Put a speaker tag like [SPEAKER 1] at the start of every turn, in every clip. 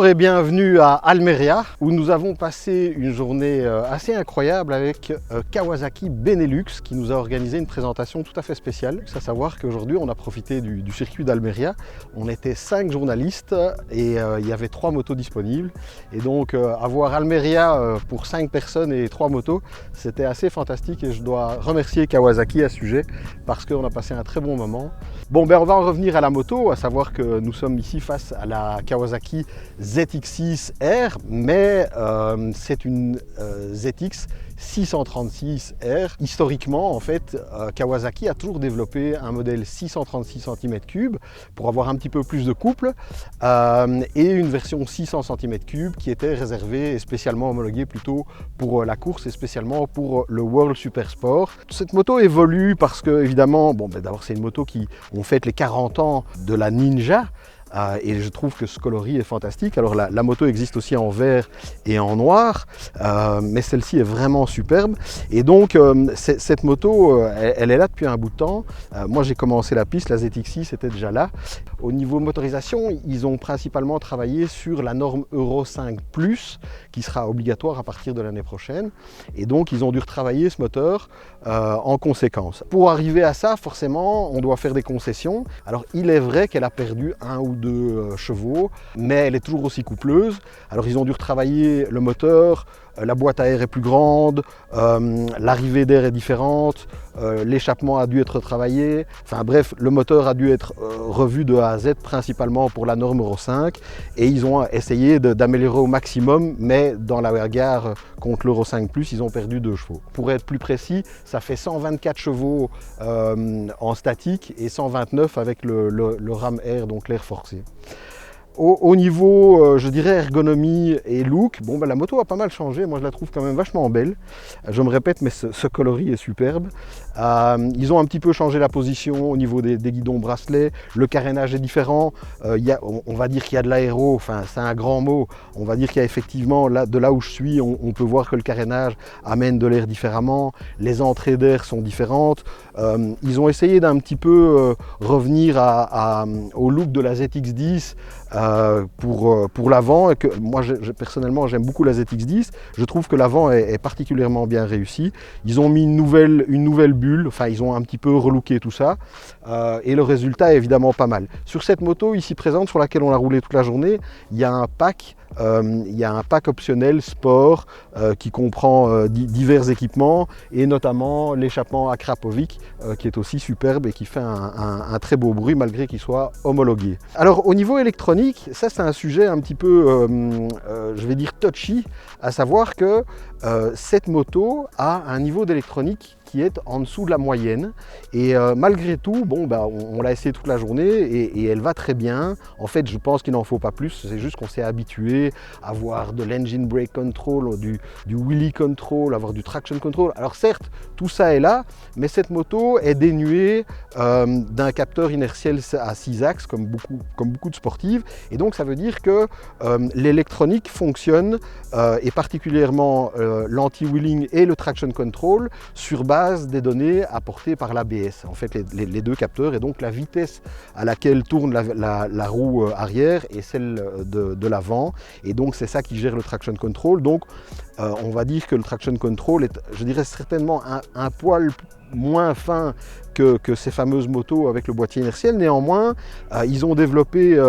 [SPEAKER 1] Bonjour et bienvenue à Almeria où nous avons passé une journée assez incroyable avec Kawasaki Benelux qui nous a organisé une présentation tout à fait spéciale. À savoir qu'aujourd'hui on a profité du circuit d'Almeria. On était 5 journalistes et il y avait 3 motos disponibles. Et donc avoir Almeria pour 5 personnes et 3 motos, c'était assez fantastique et je dois remercier Kawasaki à ce sujet parce qu'on a passé un très bon moment. Bon, on va en revenir à la moto, à savoir que nous sommes ici face à la Kawasaki ZX6R, mais c'est une ZX 636R. Historiquement, en fait, Kawasaki a toujours développé un modèle 636 cm3 pour avoir un petit peu plus de couple et une version 600 cm3 qui était réservée et spécialement homologuée plutôt pour la course et spécialement pour le World Super Sport. Cette moto évolue parce que, évidemment, d'abord c'est une moto qui on fête les 40 ans de la Ninja. Et je trouve que ce coloris est fantastique. Alors la moto existe aussi en vert et en noir, mais celle-ci est vraiment superbe. Et donc cette moto, elle est là depuis un bout de temps. Moi j'ai commencé la piste, la ZX6 était déjà là. Au niveau motorisation, ils ont principalement travaillé sur la norme Euro 5+, qui sera obligatoire à partir de l'année prochaine. Et donc ils ont dû retravailler ce moteur en conséquence. Pour arriver à ça, forcément, on doit faire des concessions. Alors il est vrai qu'elle a perdu 1 ou 2 chevaux, mais elle est toujours aussi coupleuse. Alors ils ont dû retravailler le moteur, la boîte à air est plus grande, l'arrivée d'air est différente, l'échappement a dû être travaillé. Enfin bref, le moteur a dû être revu de A à Z, principalement pour la norme Euro 5. Et ils ont essayé d'améliorer au maximum, mais dans la bagarre contre l'Euro 5+, ils ont perdu 2 chevaux. Pour être plus précis, ça fait 124 chevaux en statique et 129 avec le ram air, donc l'air forcé. Au niveau, je dirais, ergonomie et look, la moto a pas mal changé. Moi, je la trouve quand même vachement belle. Je me répète, mais ce coloris est superbe. Ils ont un petit peu changé la position au niveau des guidons bracelets. Le carénage est différent. On va dire qu'il y a de l'aéro. Enfin, c'est un grand mot. On va dire qu'il y a effectivement, de là où je suis, on peut voir que le carénage amène de l'air différemment. Les entrées d'air sont différentes. Ils ont essayé d'un petit peu revenir au look de la ZX10 pour l'avant, et que moi personnellement j'aime beaucoup la ZX10. Je trouve que l'avant est particulièrement bien réussi. Ils ont mis une nouvelle bulle, enfin ils ont un petit peu relooké tout ça, et le résultat est évidemment pas mal. Sur cette moto ici présente, sur laquelle on a roulé toute la journée, il y a un pack optionnel sport qui comprend divers équipements et notamment l'échappement Akrapovic qui est aussi superbe et qui fait un très beau bruit malgré qu'il soit homologué. Alors au niveau électronique, ça c'est un sujet un petit peu, je vais dire touchy, à savoir que cette moto a un niveau d'électronique qui est en dessous de la moyenne et malgré tout, on l'a essayé toute la journée et elle va très bien. En fait, je pense qu'il n'en faut pas plus, c'est juste qu'on s'est habitué à avoir de l'engine brake control, du wheelie control, avoir du traction control. Alors certes, tout ça est là, mais cette moto est dénuée d'un capteur inertiel à 6 axes comme beaucoup de sportives, et donc ça veut dire que l'électronique fonctionne et particulièrement l'anti-wheeling et le traction control sur base des données apportées par l'ABS, en fait les 2 capteurs, et donc la vitesse à laquelle tourne la roue arrière et celle de l'avant, et donc c'est ça qui gère le traction control. Donc on va dire que le traction control est, je dirais, certainement un poil moins fin que ces fameuses motos avec le boîtier inertiel. Néanmoins, ils ont développé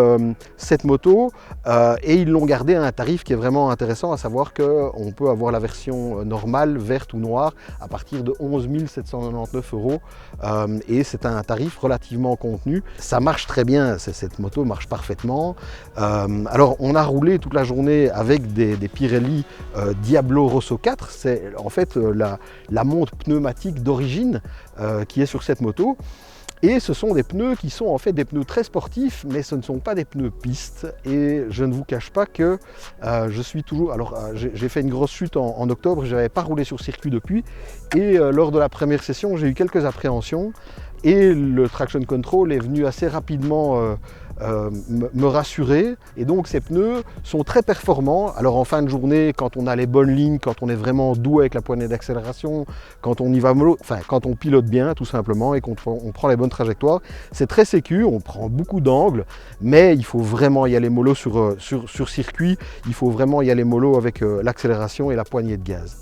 [SPEAKER 1] cette moto et ils l'ont gardé à un tarif qui est vraiment intéressant, à savoir qu'on peut avoir la version normale, verte ou noire, à partir de 11 799 €. Et c'est un tarif relativement contenu. Ça marche très bien, cette moto marche parfaitement. Alors, on a roulé toute la journée avec des Pirelli Diablo Rosso 4. C'est en fait la montre pneumatique d'origine qui est sur cette moto. Et ce sont des pneus qui sont en fait des pneus très sportifs, mais ce ne sont pas des pneus piste. Et je ne vous cache pas que je suis toujours... Alors j'ai fait une grosse chute en octobre, je n'avais pas roulé sur circuit depuis. Et lors de la première session, j'ai eu quelques appréhensions. Et le traction control est venu assez rapidement me rassurer. Et donc ces pneus sont très performants. Alors en fin de journée, quand on a les bonnes lignes, quand on est vraiment doux avec la poignée d'accélération, quand on y va mollo, enfin quand on pilote bien tout simplement et qu'on prend les bonnes trajectoires, c'est très sécu, on prend beaucoup d'angles, mais il faut vraiment y aller mollo sur circuit, il faut vraiment y aller mollo avec l'accélération et la poignée de gaz.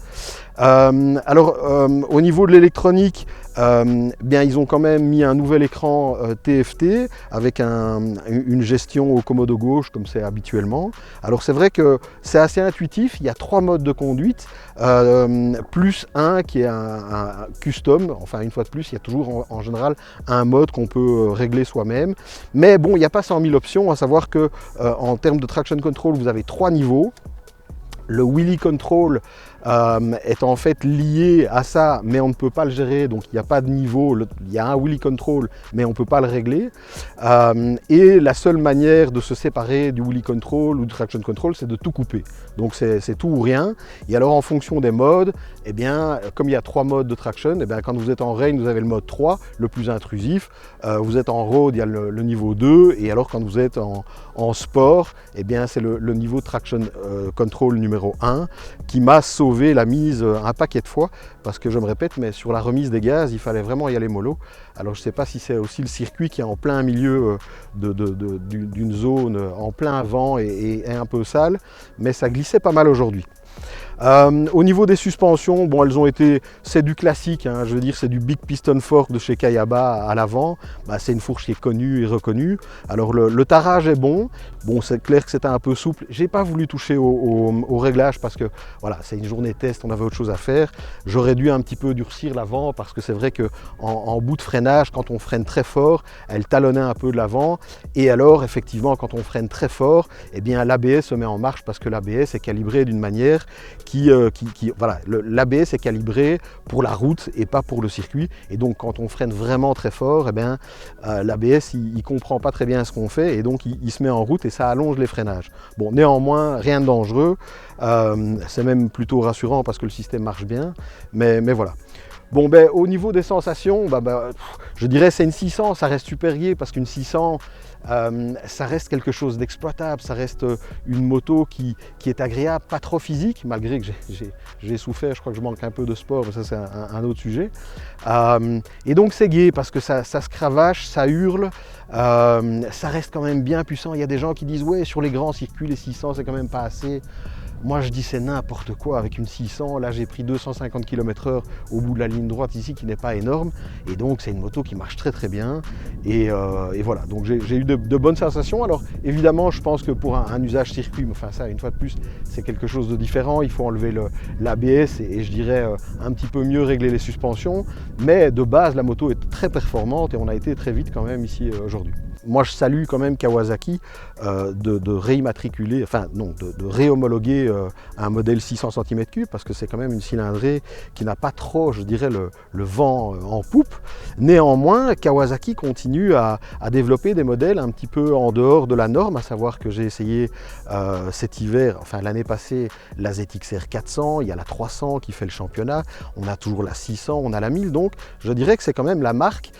[SPEAKER 1] Au niveau de l'électronique, bien, ils ont quand même mis un nouvel écran TFT avec une gestion au commodo gauche comme c'est habituellement. Alors c'est vrai que c'est assez intuitif, il y a 3 modes de conduite, plus un qui est un custom, enfin une fois de plus, il y a toujours en général un mode qu'on peut régler soi-même. Mais bon, il n'y a pas 100 000 options, à savoir que en termes de traction control, vous avez 3 niveaux. Le wheelie control est en fait lié à ça, mais on ne peut pas le gérer, donc il n'y a pas de niveau, il y a un wheelie control, mais on ne peut pas le régler. Et la seule manière de se séparer du wheelie control ou du traction control, c'est de tout couper. Donc c'est tout ou rien. Et alors en fonction des modes, eh bien, comme il y a 3 modes de traction, eh bien, quand vous êtes en rain, vous avez le mode 3, le plus intrusif. Vous êtes en road, il y a le niveau 2. Et alors quand vous êtes en sport, eh bien, c'est le niveau traction control numéro 1 qui m'a sauvé la mise un paquet de fois, parce que je me répète, mais sur la remise des gaz, il fallait vraiment y aller mollo. Alors je ne sais pas si c'est aussi le circuit qui est en plein milieu d'une zone en plein vent et un peu sale, mais ça glissait pas mal aujourd'hui. Au niveau des suspensions, bon, elles ont été, c'est du classique, hein, je veux dire, c'est du Big Piston Fork de chez Kayaba à l'avant. Bah, c'est une fourche qui est connue et reconnue. Alors le tarage est bon. Bon, c'est clair que c'était un peu souple. J'ai pas voulu toucher au réglage parce que voilà, c'est une journée test, on avait autre chose à faire. J'aurais dû un petit peu durcir l'avant parce que c'est vrai que en bout de freinage, quand on freine très fort, elle talonnait un peu de l'avant. Et alors, effectivement, quand on freine très fort, eh bien l'ABS se met en marche parce que l'ABS est calibré d'une manière voilà, l'ABS est calibré pour la route et pas pour le circuit. Et donc quand on freine vraiment très fort, eh bien, l'ABS il comprend pas très bien ce qu'on fait et donc il se met en route et ça allonge les freinages. Bon, néanmoins, rien de dangereux. C'est même plutôt rassurant parce que le système marche bien. Mais voilà. Bon, ben, au niveau des sensations, je dirais c'est une 600, ça reste supérieur parce qu'une 600, ça reste quelque chose d'exploitable, ça reste une moto qui est agréable, pas trop physique, malgré que j'ai souffert, je crois que je manque un peu de sport, mais ça c'est un autre sujet. Et donc c'est gai parce que ça se cravache, ça hurle, ça reste quand même bien puissant. Il y a des gens qui disent ouais, sur les grands circuits, les 600 c'est quand même pas assez. Moi je dis c'est n'importe quoi avec une 600, là j'ai pris 250 km/h au bout de la ligne droite ici qui n'est pas énorme et donc c'est une moto qui marche très très bien et voilà, donc j'ai eu de bonnes sensations. Alors évidemment je pense que pour un usage circuit, enfin ça une fois de plus c'est quelque chose de différent, il faut enlever l'ABS et je dirais un petit peu mieux régler les suspensions, mais de base la moto est très performante et on a été très vite quand même ici aujourd'hui. Moi je salue quand même Kawasaki de réimmatriculer, enfin non, de réhomologuer un modèle 600 cm3 parce que c'est quand même une cylindrée qui n'a pas trop, je dirais, le vent en poupe. Néanmoins, Kawasaki continue à développer des modèles un petit peu en dehors de la norme, à savoir que j'ai essayé cet hiver, enfin l'année passée, la ZXR 400, il y a la 300 qui fait le championnat, on a toujours la 600, on a la 1000, donc je dirais que c'est quand même la marque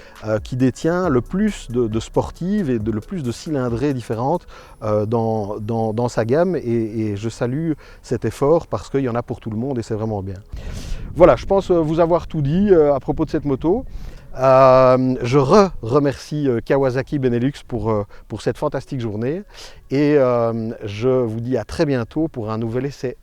[SPEAKER 1] qui détient le plus de sportives et le plus de cylindrées différentes dans sa gamme et je salue cet effort parce qu'il y en a pour tout le monde et c'est vraiment bien. Voilà, je pense vous avoir tout dit à propos de cette moto. Je remercie Kawasaki Benelux pour cette fantastique journée et je vous dis à très bientôt pour un nouvel essai.